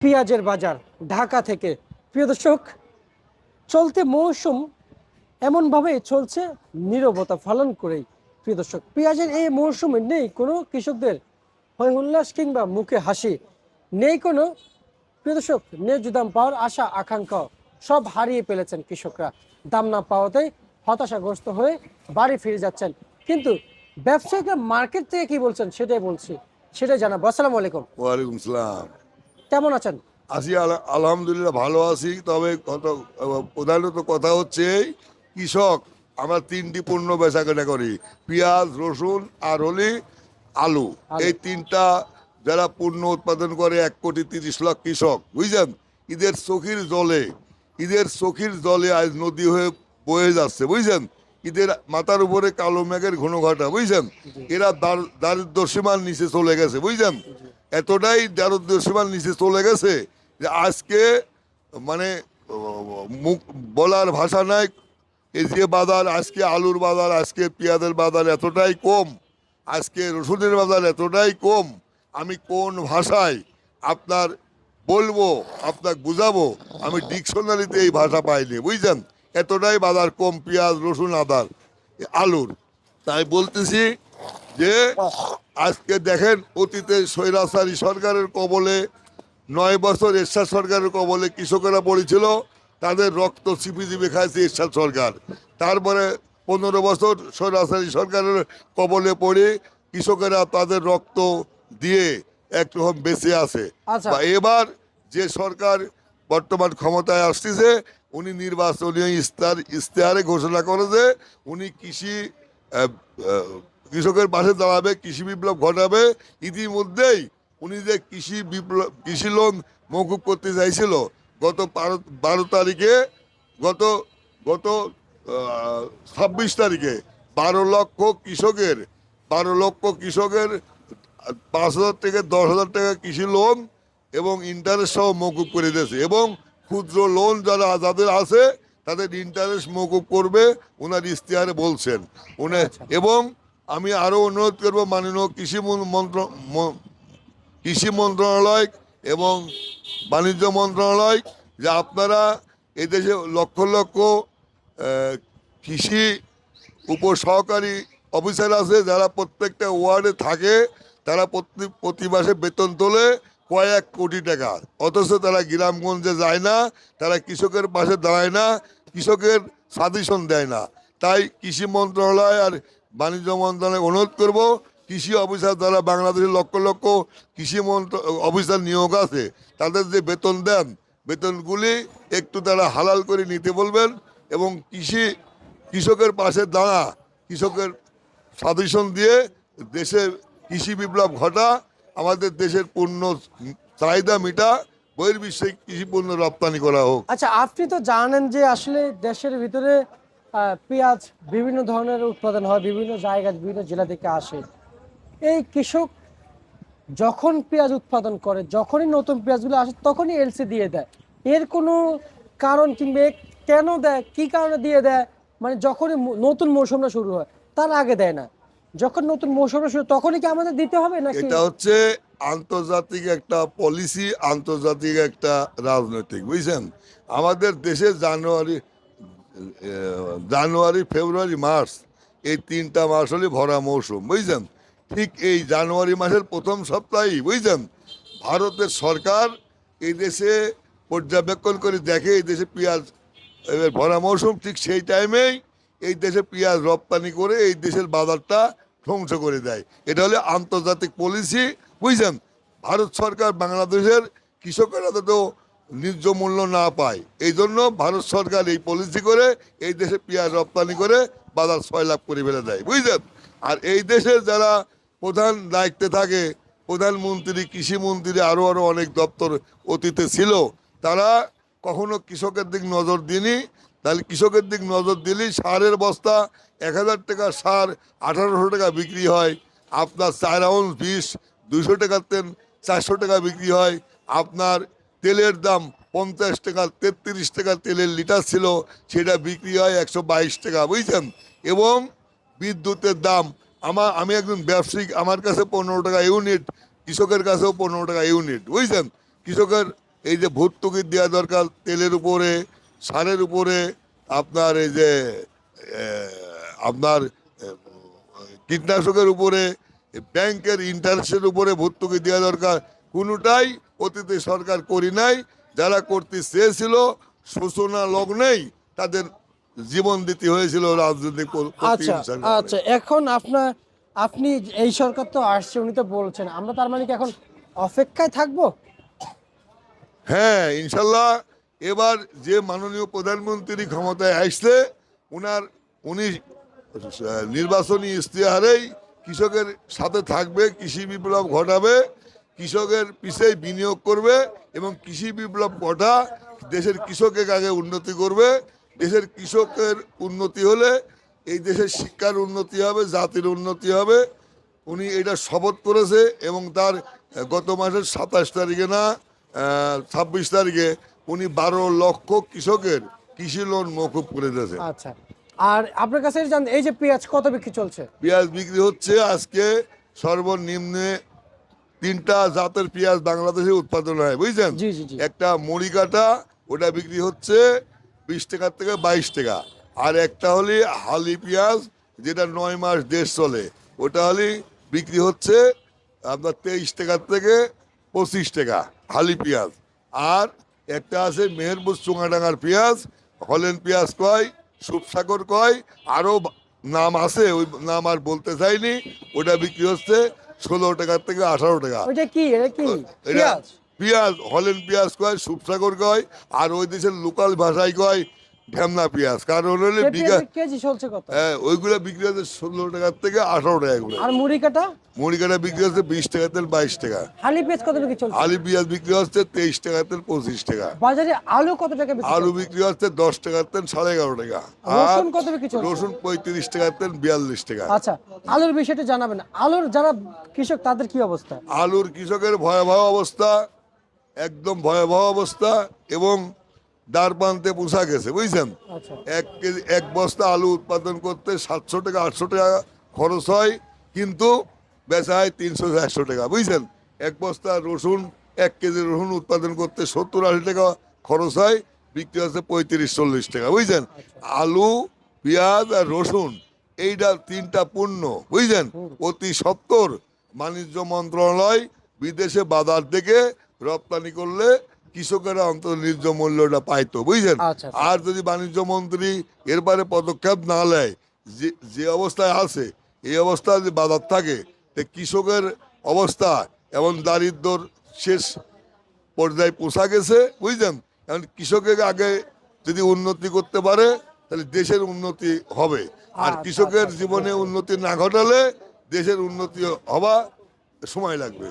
পেঁয়াজের বাজার ঢাকা থেকে। প্রিয় দর্শক, চলতি মৌসুম এমনভাবে চলছে নীরবতা পালন করেই। প্রিয় দর্শক, পেঁয়াজের এই মৌসুমে নেই কোনো কৃষকদের হয় উল্লাস কিংবা মুখে হাসি, নেই কোনো প্রিয় দর্শক ন্যায্য দাম পাওয়ার আশা আকাঙ্ক্ষা সব হারিয়ে ফেলেছেন কৃষকরা। দাম না পাওয়াতেই হতাশাগ্রস্ত হয়ে বাড়ি ফিরে যাচ্ছেন। কিন্তু ব্যবসায়িকরা মার্কেট থেকে কি বলছেন সেটাই জানাবো। আসসালামু আলাইকুম। ওয়ালাইকুম সালাম। কেমন আছেন? আছি আলহামদুলিল্লাহ ভালো আছি। তবে প্রধানত কথা হচ্ছে কৃষক আমরা তিনটি পণ্য বেচা কেনা করি, পেঁয়াজ, রসুন আর আলু। এই তিনটা যারা পণ্য উৎপাদন করে 1,30,00,000 কৃষক, বুঝছেন। ঈদের চোখের জলে আজ নদী হয়ে বয়ে যাচ্ছে, বুঝছেন। ঈদের মাথার উপরে কালো মেঘের ঘন ঘটা, বুঝছেন। এরা দারিদ্র সীমার নিচে চলে গেছে, বুঝছেন। এতটাই দারিদ্র সীমার নিচে চলে গেছে যে আজকে মানে মুখ বলার ভাষা নাই। এই যে বাজার, আজকে আলুর বাজার, আজকে পেঁয়াজের বাজার এতটাই কম, আজকে রসুনের বাজার এতটাই কম, আমি কোন ভাষায় আপনার বলবো, আপনাকে বুঝাবো, আমি ডিকশনারিতে এই ভাষা পাইনি, বুঝছেন। এতটাই বাজার কম পেঁয়াজ, রসুন, আলুর। তাই বলতেছি যে আজকে দেখেন, অতীতে স্বৈরাচারী সরকারের কবলে 9 বছর এরশাদ সরকারের কবলে কৃষকেরা পড়েছিল, তাদের রক্ত চিপি চিপি খাইছে এরশাদ সরকার। তারপরে 15 বছর স্বৈরাচারী সরকারের কবলে পড়ে কৃষকেরা তাদের রক্ত দিয়ে একরকম বেঁচে আছে। আচ্ছা। বা এবার যে সরকার বর্তমান ক্ষমতায় আসতেছে, উনি নির্বাচনী ইশতেহারে ঘোষণা করে যে উনি কৃষকের পাশে দাঁড়াবে, কৃষি বিপ্লব ঘটাবে। ইতিমধ্যেই উনি যে কৃষি লোন মওকুফ করতে চাইছিল, গত 12 তারিখে, গত গত 26 তারিখে 12 লক্ষ কৃষকের 5,000 থেকে 10,000 টাকা কৃষি লোন এবং ইন্টারেস্ট সহ মওকুফ করে দিয়েছে। এবং ক্ষুদ্র লোন যাদের আছে তাদের ইন্টারেস্ট মওকুফ করবে, ওনার ইশতেহারে বলছেন উনি। এবং আমি আরও অনুরোধ করবো মাননীয় কৃষি মন্ত্রণালয় এবং বাণিজ্য মন্ত্রণালয়, যে আপনারা এদেশে লক্ষ লক্ষ কৃষি উপসহকারী অফিসার আছে, যারা প্রত্যেকটা ওয়ার্ডে থাকে, তারা প্রতি মাসে বেতন তোলে কয়েক কোটি টাকা, অথচ তারা গ্রামগঞ্জে যায় না, তারা কৃষকের পাশে দাঁড়ায় না, কৃষকের সাজেশন দেয় না। তাই কৃষি মন্ত্রণালয় আর বাণিজ্য মন্ত্রণালয় অনুরোধ করব, কৃষি অফিসার যারা বাংলাদেশের লক্ষ লক্ষ কৃষি অফিসার নিয়োগ আছে, তাদের যে বেতন দেন, বেতনগুলি একটু তারা হালাল করে নিতে বলবেন। এবং কৃষকের পাশে দাঁড়া, কৃষকের সাজেশন দিয়ে দেশে কৃষি বিপ্লব ঘটা, আমাদের দেশের পণ্য চাহিদা মিটা, বহির্বিশ্বে কৃষি পণ্য রপ্তানি করা হোক। আচ্ছা, আপনি তো জানেন যে আসলে দেশের ভিতরে পেঁয়াজ বিভিন্ন ধরনের উৎপাদন হয়, বিভিন্ন জায়গা বিভিন্ন জেলা থেকে আসে। এই কৃষক যখন পেঁয়াজ উৎপাদন করে, যখনই নতুন পেঁয়াজগুলো আসে তখনই এলসি দিয়ে দেয়। এর কোনো কারণ কিংবা কেন দেয়, কি কারণে দিয়ে দেয়? মানে যখনই নতুন মৌসুমটা শুরু হয় তার আগে দেয় না, যখন নতুন মৌসুমটা শুরু তখনই কি আমাদের দিতে হবে নাকি? এটা হচ্ছে আন্তর্জাতিক একটা পলিসি, আন্তর্জাতিক একটা রাজনৈতিক, বুঝছেন। আমাদের দেশে জানুয়ারি, ফেব্রুয়ারি, মার্চ, এই 3টা মাস হলে ভরা মৌসুম, বুঝছেন। ঠিক এই জানুয়ারি মাসের প্রথম সপ্তাহেই, বুঝছেন, ভারতের সরকার এই দেশে পর্যবেক্ষণ করে দেখে এই দেশে পেঁয়াজ এবার ভরা মৌসুম, ঠিক সেই টাইমেই এই দেশে পেঁয়াজ রপ্তানি করে এই দেশের বাজারটা ধ্বংস করে দেয়। এটা হলে আন্তর্জাতিক পলিসি, বুঝছেন। ভারত সরকার বাংলাদেশের কৃষকেরা তো ন্যায্য মূল্য না পায়, এই জন্য ভারত সরকার এই পলিসি করে এই দেশে পেঁয়াজ রপ্তানি করে বাজার 6 লাখ করে ফেলে দেয়, বুঝছেন। আর এই দেশের যারা প্রধান দায়িত্বে থাকে, প্রধানমন্ত্রী, কৃষিমন্ত্রী, আরও অনেক দপ্তর অতীতে ছিল, তারা কখনো কৃষকের দিক নজর দিইনি। তাহলে কৃষকের দিক নজর দিলেই সারের বস্তা 1,000 টাকা সার 1,800 টাকা বিক্রি হয়, আপনার 4 আউন্স বিষ 200 টাকার তেল 400 টাকা বিক্রি হয়, আপনার তেলের দাম 50 টাকা, 33 টাকা তেলের লিটার ছিল, সেটা বিক্রি হয় 122 টাকা, বুঝছেন। এবং বিদ্যুতের দাম, আমি একজন ব্যবসায়িক, আমার কাছে 15 টাকা ইউনিট, কৃষকের কাছেও 15 টাকা ইউনিট, বুঝছেন। কৃষকের এই যে ভর্তুকি দেওয়া দরকার তেলের উপরে, সারের উপরে, আপনার এই যে আপনার কীটনাশকের উপরে, ব্যাংকের ইন্টারেস্টের উপরে ভর্তুকি দেওয়া দরকার, কোনোটাই অতীতে সরকার করি নাই। যারা করতে চেয়েছিল সূচনা লগ্নেই তাদের জীবন দিতে হয়েছিল রাজনৈতিক আচ্ছা আচ্ছা, এখন আপনি এই সরকার তো আসছে, উনি তো বলছেন, আমরা তার মানে কি এখন অপেক্ষায় থাকবো? হ্যাঁ, ইনশাল্লাহ এবার যে মাননীয় প্রধানমন্ত্রী ক্ষমতায় আসলে উনি নির্বাচনী ইশতেহারেই কৃষকের সাথে থাকবে, কৃষি বিপ্লব ঘটাবে, কৃষকের পিছিয়ে বিনিয়োগ করবে এবং কৃষি বিপ্লব ঘটা দেশের কৃষকের আগে উন্নতি করবে। দেশের কৃষকের উন্নতি হলে এই দেশের শিক্ষার উন্নতি হবে, জাতির উন্নতি হবে। উনি এটা শপথ করেছে এবং তার গত মাসের 27 তারিখে না 26 তারিখে উনি 12 লক্ষ কৃষকের কৃষি লোন মকুব করে দিয়েছে। আচ্ছা, আর আপনার কাছে জান, এই যে পেঁয়াজ কত বিক্রি চলছে? পেঁয়াজ বিক্রি হচ্ছে আজকে সর্বনিম্নে 3টা জাতের পেঁয়াজ বাংলাদেশে উৎপাদন হয়, বুঝছেন। জি জি জি। একটা মরিকাটা, ওটা বিক্রি হচ্ছে 20 টাকা থেকে 22 টাকা। আর একটা হলি হালি পেঁয়াজ, যেটা 9 মাস দেশ চলে, ওটা হলি বিক্রি হচ্ছে আপনার 23 টাকা থেকে 25 টাকা হালি পেঁয়াজ। আর একটা আছে মেহেরপুর চুঙাডাঙ্গার পেঁয়াজ, হলেন পেঁয়াজ কয়, সুপসাগর কয়, আরও নাম আছে, ওই নাম আর বলতে চাইনি। ওটা বিক্রি হচ্ছে 16 টাকা থেকে 18 টাকা। ওইটা কি, এটা কি এটা পেঁয়াজ? পেঁয়াজ হলেন পেঁয়াজ কয়, সুপসাগর কয়, আর ওই দেশের লোকাল ভাষায় কয় ঢেমনা পেঁয়াজ। কারণ হলে সে বিঘা, পেঁয়াজের কেজি চলছে কত? হ্যাঁ, ওইগুলো বিক্রি হচ্ছে 16 টাকা থেকে 18 টাকা করে। আর মুড়ি কাটা? মুড়িকাটা বিক্রি হচ্ছে 20 টাকা থেকে 22 টাকা। হালি পেঁয়াজ কত বিক্রি চলছে? আলু পেঁয়াজ বিক্রি হচ্ছে 23 টাকা থেকে 25 টাকা। বাজারে আলু কত টাকা বিক্রি আলু চলছে? বিক্রি হচ্ছে 10 টাকা থেকে 11.5 টাকা। আর রসুন কত বিক্রি চলছে? রসুন 35 টাকা থেকে 42 টাকা। আচ্ছা, আলুর বিষয়টা জানাবেন, আলুর যারা কৃষক তাদের কি অবস্থা? আলুর কৃষকের ভয়াবহ অবস্থা, একদম ভয়াবহ অবস্থা, এবং দ্বার প্রান্তে পোষা গেছে, বুঝছেন। আচ্ছা, 1 বস্তা আলু উৎপাদন করতে 700 টাকা 800 টাকা খরচ হয়, কিন্তু বেচা হয় 300-400 টাকা, বুঝছেন। 1 বস্তা রসুন, 1 কেজি রসুন উৎপাদন করতে 70-80 টাকা খরচ হয়, বিক্রি হচ্ছে 35-40 টাকা, বুঝছেন। আলু, পেঁয়াজ আর রসুন, এইটা 3টা পণ্য, বুঝছেন, অতি সত্বর বাণিজ্য মন্ত্রণালয় বিদেশে বাজার থেকে রপ্তানি করলে কৃষকেরা অন্তত ন্যায্য মূল্যটা পাইতো, বুঝছেন। আচ্ছা, আচ্ছা। আর যদি বাণিজ্য মন্ত্রী এরপরে পদক্ষেপ না নেয়, যে অবস্থায় আছে এই অবস্থা যদি বাজার থাকে, তো কৃষকের অবস্থা এবং দারিদ্র্যর শেষ পর্যায়ে পৌঁছা গেছে, বুঝছেন। এখন কৃষকের আগে যদি উন্নতি করতে পারে তাহলে দেশের উন্নতি হবে। আর আচ্ছা, কৃষকের আচ্ছা, জীবনে উন্নতি না ঘটালে দেশের উন্নতি হওয়া সময় লাগবে।